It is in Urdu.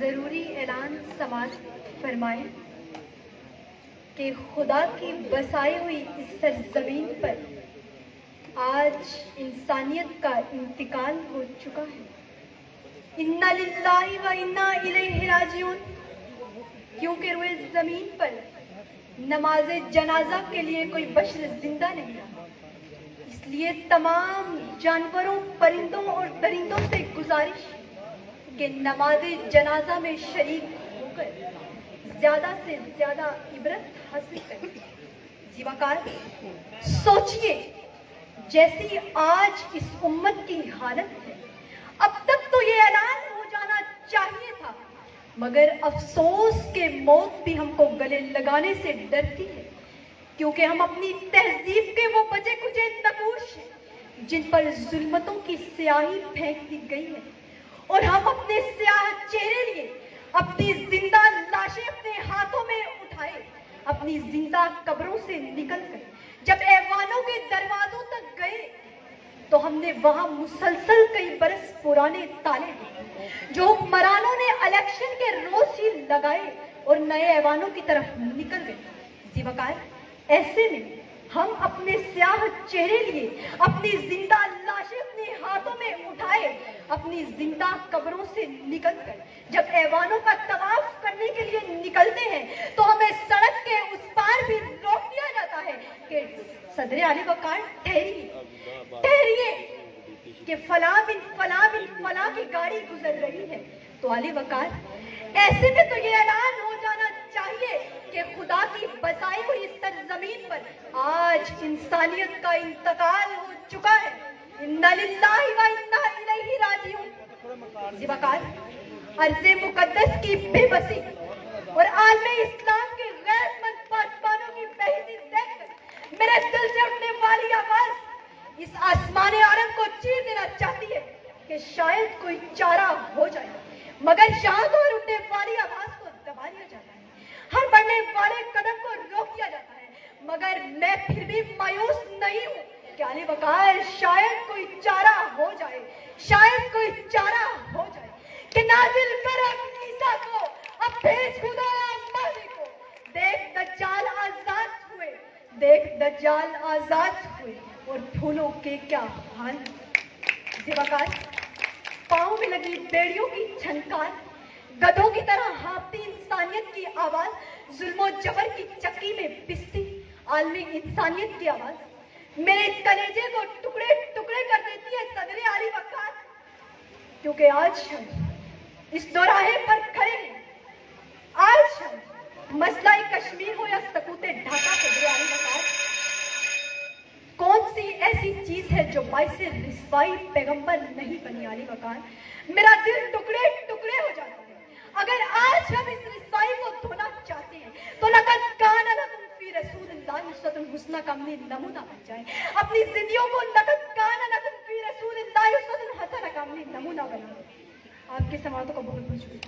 ضروری اعلان سماعت فرمائیں کہ خدا کی بسائی ہوئی اس سرزمین پر آج انسانیت کا انتقال ہو چکا ہے۔ انا للہ و انا الیہ راجعون، کیونکہ روئے زمین پر نماز جنازہ کے لیے کوئی بشر زندہ نہیں رہا، اس لیے تمام جانوروں، پرندوں اور درندوں سے گزارش کہ نماز جنازہ میں شریک ہو کر زیادہ سے زیادہ عبرت حاصل کریں۔ زیوکار سوچئے، جیسی آج اس امت کی حالت ہے، اب تک تو یہ اعلان ہو جانا چاہیے تھا، مگر افسوس کہ موت بھی ہم کو گلے لگانے سے ڈرتی ہے، کیونکہ ہم اپنی تہذیب کے وہ بچے کچے نقوش ہیں جن پر ظلمتوں کی سیاہی پھینک دی گئی ہے، اور ہم اپنے سیاہ چہرے لیے اپنی زندہ لاشیں اپنے ہاتھوں میں اٹھائے، اپنی زندہ قبروں سے نکل کر جب ایوانوں کے دروازوں تک گئے تو ہم نے وہاں مسلسل کئی برس پرانے تالے دیکھے جو حکمرانوں نے الیکشن کے روز ہی لگائے اور نئے ایوانوں کی طرف نکل گئے۔ زیوکار ایسے میں ہم اپنے سیاہ چہرے لیے اپنی زندہ لاشیں اپنے ہاتھوں میں اٹھائے، اپنی زندہ قبروں سے نکل کر جب ایوانوں کا طواف کرنے کے لیے نکلتے ہیں تو ہمیں سڑک کے اس پار بھی روک دیا جاتا ہے کہ صدر علی وقار ٹھہریے کہ فلاں بن فلاں کی گاڑی گزر رہی ہے۔ تو علی وقار ایسے میں تو یہ اعلان ہو جانا چاہیے کہ خدا کی بسائی ہوئی اس سرزمین پر آج انسانیت کا انتقال ہو چکا ہے۔ انا للہ و انا الیہ راجعون۔ زیوکار ارض مقدس کی بے بسی اور عالم اسلام کے غیر مند پاسبانوں کی بحثی دیکھ کر میرے دل سے اٹھنے والی آواز اس آسمان عالم کو چیر دینا چاہتی ہے کہ شاید کوئی چارہ ہو جائے، مگر یہاں تو اٹھنے والی آواز کو دبا دیا جاتا ہے، ہر بڑھنے والے قدم کو روک دیا جاتا ہے، مگر میں پھر بھی مایوس نہیں ہوں کہ علی وقار شاید کوئی چارہ ہو جائے، شاید کوئی چارہ ہو جائے کہ نازل کر اپنی عیسیٰ کو، اب بھیج خدا مہدی کو۔ دیکھ دجال آزاد ہوئے، دیکھ دجال آزاد ہوئے اور پھولوں کے کیا حال۔ زیوکار پاؤں میں لگی بیڑیوں کی چھنکار، گدھوں کی طرح ہانپتی انسانیت کی آواز، ظلم و جبر کی چکی میں پستی عالمی انسانیت کی آواز میرے کلیجے کو ٹکڑے ٹکڑے کر دیتی ہے صدر علی وقار، کیونکہ آج ہم اس دوراہے پر کھڑے ہیں، آج ہم مسئلہ کشمیر ہو یا سکوت ڈھاکہ، صدر علی وقار کون سی ایسی چیز ہے جو باعث رسوائی پیغمبر نہیں بنی؟ علی وقار میرا دل ٹکڑے ٹکڑے ہو جاتا ہے۔ اگر آج ہم اس رسوائی کو دھونا چاہتے ہیں تو لقد کان لکم فی رسول اللہ اسوۃ حسنہ کا نمونہ بن جائے، اپنی زندگیوں کو لقد کان لکم فی رسول اللہ اسوۃ حسنہ کا نمونہ بنا۔ آپ کی سماعتوں کو بہت بہت شکریہ۔